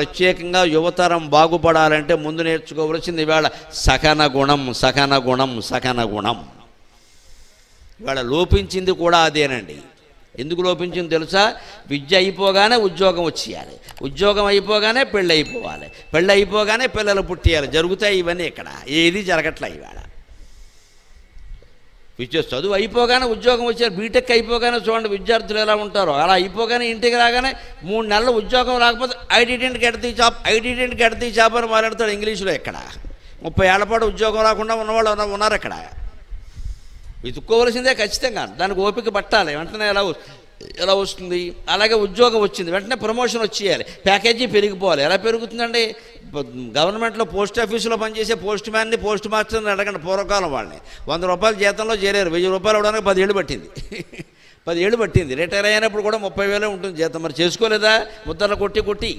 ప్రత్యేకంగా యువతరం బాగుపడాలంటే ముందు నేర్చుకోవలసింది ఇవాళ సహన గుణం. సహన గుణం, సహన గుణం. ఇవాళ లోపించింది కూడా అదేనండి. ఎందుకు లోపించింది తెలుసా? విద్య అయిపోగానే ఉద్యోగం వచ్చేయాలి, ఉద్యోగం అయిపోగానే పెళ్ళి అయిపోవాలి, పెళ్ళి అయిపోగానే పిల్లలు పుట్టేయాలి. జరుగుతాయి ఇవన్నీ. ఇక్కడ ఏది జరగట్లే ఇవాళ. విద్య చదువు అయిపోగానే ఉద్యోగం వచ్చారు. బీటెక్ అయిపోగానే చూడండి విద్యార్థులు ఎలా ఉంటారో. అలా అయిపోగానే ఇంటికి రాగానే 3 నెలలు ఉద్యోగం రాకపోతే I didn't get the job, I didn't get the job అని మాట్లాడతాడు ఇంగ్లీషులో. ఇక్కడ 30 ఏళ్ల పాటు ఉద్యోగం రాకుండా ఉన్నవాళ్ళు ఉన్నారు. ఇక్కడ వెతుక్కోవలసిందే ఖచ్చితంగా. దానికి ఓపిక పట్టాలి. వెంటనే ఎలా వస్తుంది? అలాగే ఉద్యోగం వచ్చింది వెంటనే ప్రమోషన్ వచ్చేయాలి, ప్యాకేజీ పెరిగిపోవాలి. ఎలా పెరుగుతుందండి? గవర్నమెంట్లో పోస్ట్ ఆఫీసులో పనిచేసే పోస్ట్ మ్యాన్ని, పోస్ట్ మాస్టర్ని అడగండి. పూర్వకాలం వాళ్ళని 100 రూపాయల జీతంలో చేరారు, 1000 రూపాయలు అవడానికి 10 ఏళ్ళు పట్టింది. 10 ఏళ్ళు పట్టింది. రిటైర్ అయినప్పుడు కూడా 30,000 ఉంటుంది జీతం. మరి చేసుకోలేదా? ముద్దలు కొట్టి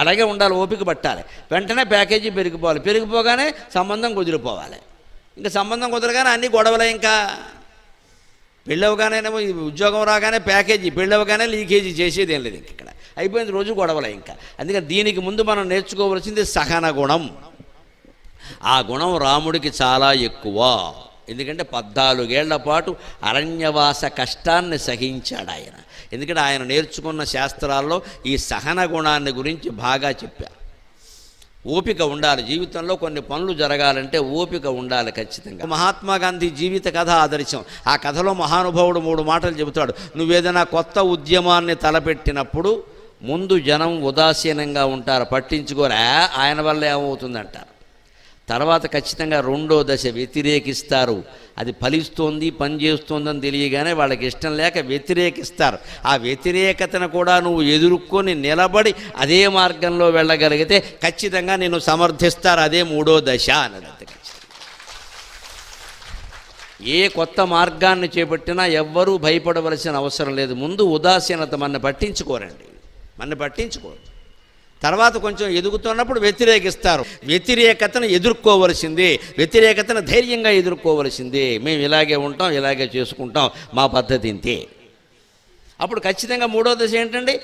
అలాగే ఉండాలి, ఓపిక పట్టాలి. వెంటనే ప్యాకేజీ పెరిగిపోవాలి, పెరిగిపోగానే సంబంధం కుదిరిపోవాలి. ఇంకా సంబంధం కుదరగానే అన్ని గొడవలే. ఇంకా పెళ్ళవగానేమో ఉద్యోగం రాగానే ప్యాకేజీ, పెళ్ళవగానే లీకేజీ చేసేది ఏం లేదు. ఇంక ఇక్కడ అయిపోయింది, రోజు గొడవలే. ఇంకా అందుకని దీనికి ముందు మనం నేర్చుకోవలసింది సహన గుణం. ఆ గుణం రాముడికి చాలా ఎక్కువ. ఎందుకంటే 14 ఏళ్ల పాటు అరణ్యవాస కష్టాన్ని సహించాడు ఆయన. ఎందుకంటే ఆయన నేర్చుకున్న శాస్త్రాల్లో ఈ సహన గుణాన్ని గురించి బాగా చెప్పారు. ఓపిక ఉండాలి. జీవితంలో కొన్ని పనులు జరగాలంటే ఓపిక ఉండాలి ఖచ్చితంగా. మహాత్మా గాంధీ జీవిత కథ ఆదర్శం. ఆ కథలో మహానుభావుడు 3 మాటలు చెబుతాడు. నువ్వేదైనా కొత్త ఉద్యమాన్ని తలపెట్టినప్పుడు ముందు జనం ఉదాసీనంగా ఉంటారు, పట్టించుకోరా, ఆయన వల్ల ఏమవుతుందంటారు. తర్వాత ఖచ్చితంగా 2వ దశ వ్యతిరేకిస్తారు. అది ఫలిస్తోంది, పనిచేస్తోందని తెలియగానే వాళ్ళకి ఇష్టం లేక వ్యతిరేకిస్తారు. ఆ వ్యతిరేకతను కూడా నువ్వు ఎదుర్కొని నిలబడి అదే మార్గంలో వెళ్ళగలిగితే ఖచ్చితంగా నిన్ను సమర్థిస్తారు. అదే 3వ దశ అన్నది. ఏ కొత్త మార్గాన్ని చేపట్టినా ఎవ్వరూ భయపడవలసిన అవసరం లేదు. ముందు ఉదాసీనత మన పట్టించుకోరు. తర్వాత కొంచెం ఎదుగుతున్నప్పుడు వ్యతిరేకిస్తారు. వ్యతిరేకతను ఎదుర్కోవలసిందే, వ్యతిరేకతను ధైర్యంగా ఎదుర్కోవలసిందే. మేము ఇలాగే ఉంటాం, ఇలాగే చేసుకుంటాం, మా పద్ధతి ఇంతే. అప్పుడు ఖచ్చితంగా 3వ దశ ఏంటండి?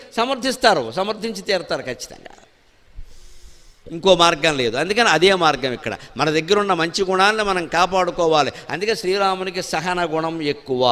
సమర్థించి తీరుతారు ఖచ్చితంగా. ఇంకో మార్గం లేదు. అందుకని అదే మార్గం. ఇక్కడ మన దగ్గర ఉన్న మంచి గుణాలను మనం కాపాడుకోవాలి. అందుకే శ్రీరామునికి సహన గుణం ఎక్కువ.